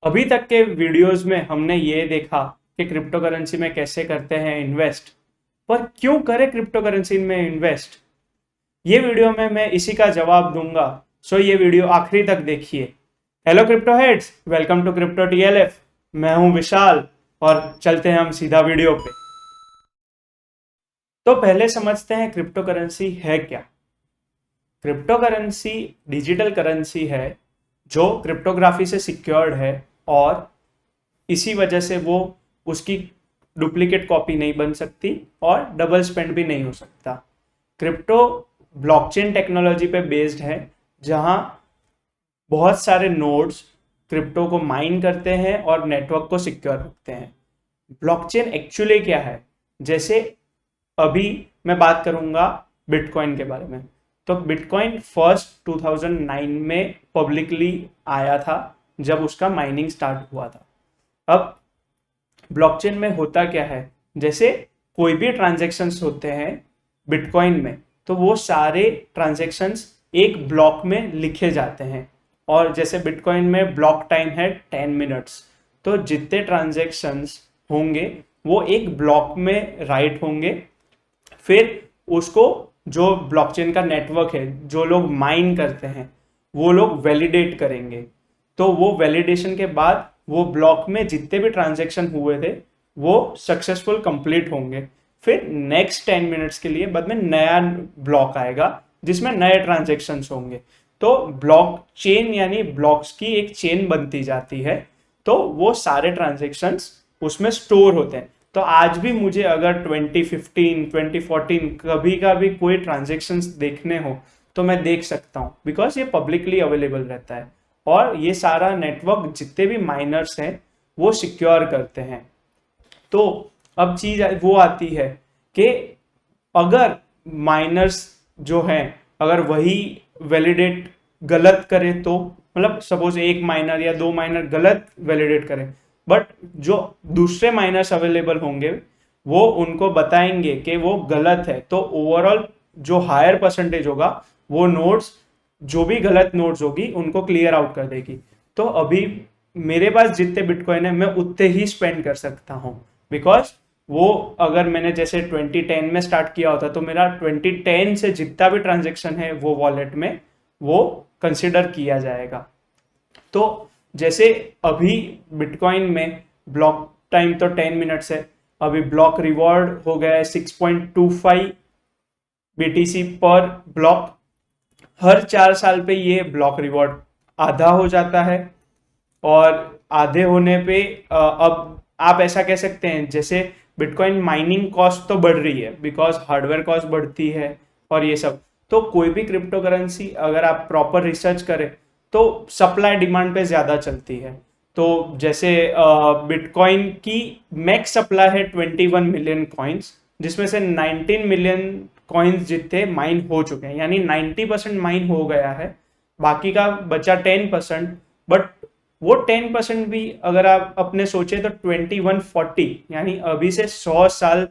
अभी तक के वीडियोस में हमने ये देखा कि क्रिप्टो करेंसी में कैसे करते हैं इन्वेस्ट। पर क्यों करें क्रिप्टो करेंसी में इन्वेस्ट? ये वीडियो में मैं इसी का जवाब दूंगा। सो ये वीडियो आखिरी तक देखिए। Hello crypto heads, welcome to crypto TLF. मैं हूं विशाल और चलते हैं हम सीधा वीडियो पे। तो पहले समझते हैं क्रिप्टो करेंसी है क्या। क्रिप्टो करेंसी डिजिटल करेंसी है जो क्रिप्टोग्राफी से सिक्योर्ड है और इसी वजह से वो उसकी डुप्लीकेट कॉपी नहीं बन सकती और डबल स्पेंड भी नहीं हो सकता। क्रिप्टो ब्लॉकचेन टेक्नोलॉजी पे बेस्ड है, जहां बहुत सारे नोड्स क्रिप्टो को माइन करते हैं और नेटवर्क को सिक्योर रखते हैं। ब्लॉकचेन एक्चुअली क्या है? जैसे अभी मैं बात करूंगा बिटकॉइन के बारे में। तो बिटकॉइन फर्स्ट 2009 में पब्लिकली आया था, जब उसका माइनिंग स्टार्ट हुआ था। अब ब्लॉकचेन में होता क्या है, जैसे कोई भी ट्रांजेक्शन्स होते हैं बिटकॉइन में, तो वो सारे ट्रांजेक्शन्स एक ब्लॉक में लिखे जाते हैं। और जैसे बिटकॉइन में ब्लॉक टाइम है 10 मिनट्स, तो जितने ट्रांजेक्शन्स होंगे वो एक ब्लॉक में राइट होंगे। फिर उसको जो ब्लॉकचेन का नेटवर्क है, जो लोग माइन करते हैं, वो लोग वैलिडेट करेंगे। तो वो वैलिडेशन के बाद वो ब्लॉक में जितने भी ट्रांजेक्शन हुए थे वो सक्सेसफुल कंप्लीट होंगे। फिर नेक्स्ट 10 मिनट्स के लिए बाद में नया ब्लॉक आएगा जिसमें नए ट्रांजेक्शन होंगे। तो ब्लॉक चेन यानी ब्लॉक्स की एक चेन बनती जाती है। तो वो सारे ट्रांजेक्शन्स उसमें स्टोर होते हैं। तो आज भी मुझे अगर 2015 2014 कभी का भी कोई ट्रांजेक्शन्स देखने हो तो मैं देख सकता हूँ, बिकॉज ये पब्लिकली अवेलेबल रहता है। और ये सारा नेटवर्क जितने भी माइनर्स हैं वो सिक्योर करते हैं। तो अब चीज वो आती है कि अगर माइनर्स जो हैं, अगर वही वैलिडेट गलत करे, तो मतलब सपोज एक माइनर या दो माइनर गलत वैलिडेट करें, बट जो दूसरे माइनर्स अवेलेबल होंगे वो उनको बताएंगे कि वो गलत है, तो ओवरऑल जो हायर परसेंटेज होगा वो नोड्स, जो भी गलत नोड्स होगी उनको क्लियर आउट कर देगी। तो अभी मेरे पास जितने बिटकॉइन है मैं उतने ही स्पेंड कर सकता हूँ, बिकॉज वो अगर मैंने जैसे 2010 में स्टार्ट किया होता तो मेरा 2010 से जितना भी ट्रांजेक्शन है वो वॉलेट में वो कंसिडर किया जाएगा। तो जैसे अभी बिटकॉइन में ब्लॉक टाइम तो 10 मिनट्स है, अभी ब्लॉक रिवॉर्ड हो गया है 6.25 बीटीसी पर ब्लॉक। हर 4 साल पे ये ब्लॉक रिवॉर्ड आधा हो जाता है। और आधे होने पे अब आप ऐसा कह सकते हैं जैसे बिटकॉइन माइनिंग कॉस्ट तो बढ़ रही है, बिकॉज हार्डवेयर कॉस्ट बढ़ती है और ये सब। तो कोई भी क्रिप्टो करेंसी अगर आप प्रॉपर रिसर्च करें तो सप्लाई डिमांड पे ज़्यादा चलती है। तो जैसे बिटकॉइन की मैक्स सप्लाई है 21 मिलियन कॉइन्स, जिसमें से 19 मिलियन कॉइन्स जितने माइन हो चुके हैं, यानी 90% माइन हो गया है, बाकी का बचा 10%। बट वो 10% भी अगर आप अपने सोचे तो 2140 यानी अभी से 100 साल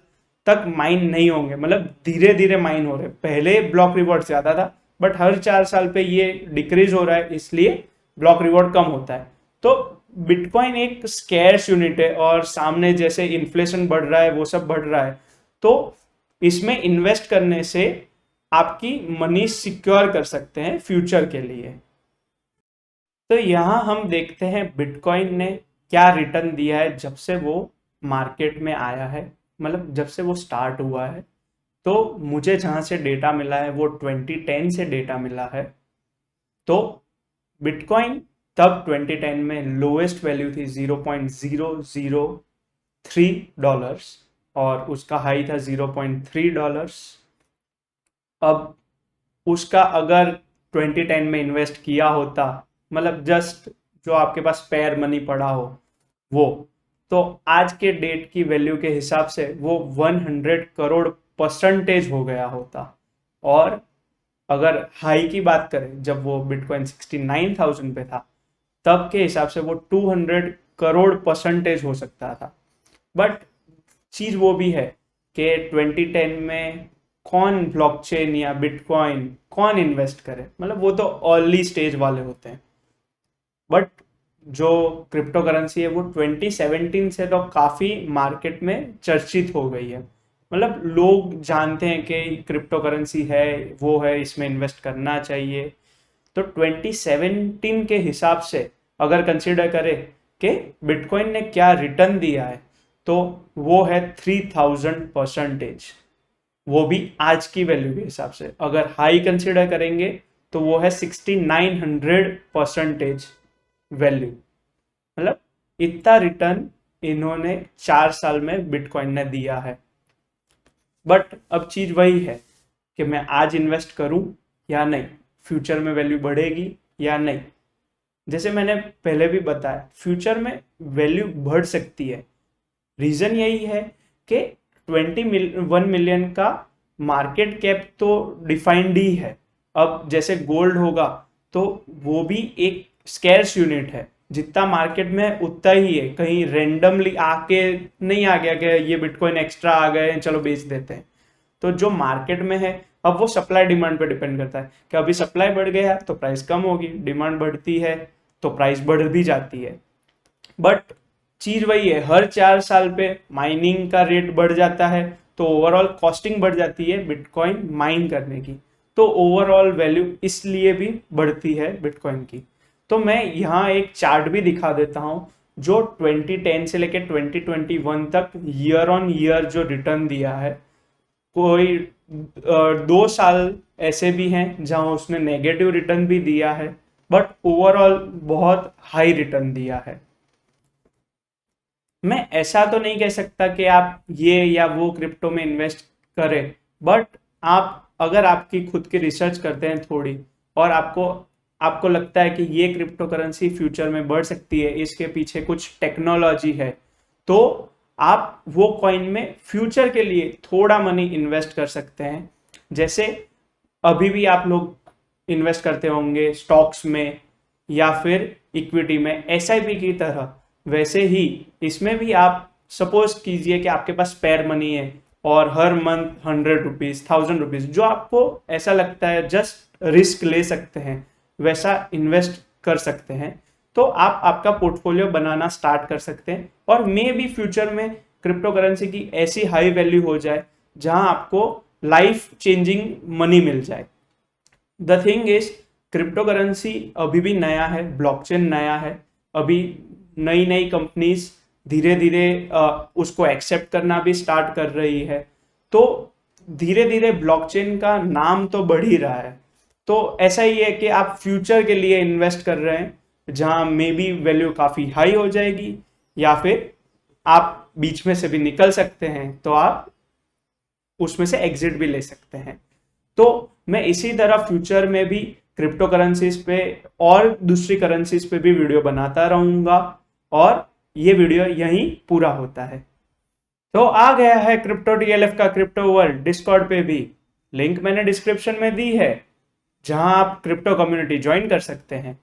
तक माइन नहीं होंगे, मतलब धीरे धीरे माइन हो रहे। पहले ब्लॉक रिवॉर्ड ज्यादा था, बट हर 4 साल पे ये डिक्रीज हो रहा है, इसलिए ब्लॉक रिवॉर्ड कम होता है। तो बिटकॉइन एक स्कैर्स यूनिट है और सामने जैसे इन्फ्लेशन बढ़ रहा है वो सब बढ़ रहा है। तो इसमें इन्वेस्ट करने से आपकी मनी सिक्योर कर सकते हैं फ्यूचर के लिए। तो यहाँ हम देखते हैं बिटकॉइन ने क्या रिटर्न दिया है जब से वो मार्केट में आया है, मतलब जब से वो स्टार्ट हुआ है। तो मुझे जहाँ से डेटा मिला है वो 2010 से डेटा मिला है। तो बिटकॉइन तब 2010 में लोएस्ट वैल्यू थी 0.003 डॉलर्स और उसका हाई था 0.3 डॉलर्स। अब उसका अगर 2010 में इन्वेस्ट किया होता, मतलब जस्ट जो आपके पास स्पेयर मनी पड़ा हो वो, तो आज के डेट की वैल्यू के हिसाब से वो 100 करोड़ परसेंटेज हो गया होता। और अगर हाई की बात करें, जब वो बिटकॉइन 69,000 पे था, तब के हिसाब से वो 200 करोड़ परसेंटेज हो सकता था। बट चीज वो भी है कि 2010 में कौन ब्लॉकचेन या बिटकॉइन कौन इन्वेस्ट करे, मतलब वो तो अर्ली स्टेज वाले होते हैं। बट जो क्रिप्टो करेंसी है वो 2017 से तो काफ़ी मार्केट में चर्चित हो गई है। मतलब लोग जानते हैं कि क्रिप्टो करेंसी है, वो है, इसमें इन्वेस्ट करना चाहिए। तो 2017 के हिसाब से अगर कंसिडर करें कि बिटकॉइन ने क्या रिटर्न दिया है, तो वो है 3000%। वो भी आज की वैल्यू के हिसाब से। अगर हाई कंसिडर करेंगे तो वो है 6900% वैल्यू। मतलब इतना रिटर्न इन्होंने 4 साल में बिटकॉइन ने दिया है। बट अब चीज वही है कि मैं आज इन्वेस्ट करूं या नहीं, फ्यूचर में वैल्यू बढ़ेगी या नहीं। जैसे मैंने पहले भी बताया, फ्यूचर में वैल्यू बढ़ सकती है। रीजन यही है कि 1 मिलियन का मार्केट कैप तो डिफाइंड ही है। अब जैसे गोल्ड होगा तो वो भी एक स्कैर्स यूनिट है, जितना मार्केट में उतना ही है। कहीं रेंडमली आके नहीं आ गया कि ये बिटकॉइन एक्स्ट्रा आ गए चलो बेच देते हैं। तो जो मार्केट में है, अब वो सप्लाई डिमांड पे डिपेंड करता है कि अभी सप्लाई बढ़ गया तो प्राइस कम होगी, डिमांड बढ़ती है तो प्राइस बढ़ भी जाती है। बट चीज वही है, हर 4 साल पे माइनिंग का रेट बढ़ जाता है तो ओवरऑल कॉस्टिंग बढ़ जाती है बिटकॉइन माइन करने की। तो ओवरऑल वैल्यू इसलिए भी बढ़ती है बिटकॉइन की। तो मैं यहाँ एक चार्ट भी दिखा देता हूँ जो 2010 से लेकर 2021 तक ईयर ऑन ईयर जो रिटर्न दिया है। कोई 2 साल ऐसे भी हैं जहां उसने नेगेटिव रिटर्न भी दिया है, बट ओवरऑल बहुत हाई रिटर्न दिया है। मैं ऐसा तो नहीं कह सकता कि आप ये या वो क्रिप्टो में इन्वेस्ट करें, बट आप अगर आपकी खुद की रिसर्च करते हैं थोड़ी, और आपको आपको लगता है कि ये क्रिप्टो करेंसी फ्यूचर में बढ़ सकती है, इसके पीछे कुछ टेक्नोलॉजी है, तो आप वो कॉइन में फ्यूचर के लिए थोड़ा मनी इन्वेस्ट कर सकते हैं। जैसे अभी भी आप लोग इन्वेस्ट करते होंगे स्टॉक्स में या फिर इक्विटी में एसआईपी की तरह, वैसे ही इसमें भी आप सपोज कीजिए कि आपके पास स्पेयर मनी है और हर मंथ 100 रुपीज 1000 रुपीज जो आपको ऐसा लगता है जस्ट रिस्क ले सकते हैं, वैसा इन्वेस्ट कर सकते हैं। तो आप आपका पोर्टफोलियो बनाना स्टार्ट कर सकते हैं, और मे भी फ्यूचर में क्रिप्टो करेंसी की ऐसी हाई वैल्यू हो जाए जहां आपको लाइफ चेंजिंग मनी मिल जाए। The thing is, crypto currency अभी भी नया है, ब्लॉकचेन नया है। अभी नई नई कंपनीज धीरे धीरे उसको एक्सेप्ट करना भी स्टार्ट कर रही है। तो धीरे धीरे ब्लॉकचेन का नाम तो बढ़ ही रहा है। तो ऐसा ही है कि आप फ्यूचर के लिए इन्वेस्ट कर रहे हैं जहां मे बी वैल्यू काफी हाई हो जाएगी, या फिर आप बीच में से भी निकल सकते हैं, तो आप उसमें से एग्जिट भी ले सकते हैं। तो मैं इसी तरह फ्यूचर में भी क्रिप्टो करेंसीज पे और दूसरी करेंसीज पे भी वीडियो बनाता रहूंगा, और ये वीडियो यहीं पूरा होता है। तो आ गया है क्रिप्टो टीएलएफ का क्रिप्टो वर्ल्ड डिस्कॉर्ड पे भी, लिंक मैंने डिस्क्रिप्शन में दी है, जहां आप क्रिप्टो कम्युनिटी ज्वाइन कर सकते हैं।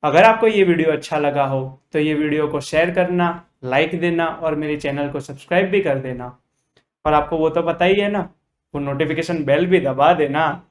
अगर आपको ये वीडियो अच्छा लगा हो तो ये वीडियो को शेयर करना, लाइक देना और मेरे चैनल को सब्सक्राइब भी कर देना। और आपको वो तो पता ही है ना, वो नोटिफिकेशन बेल भी दबा देना।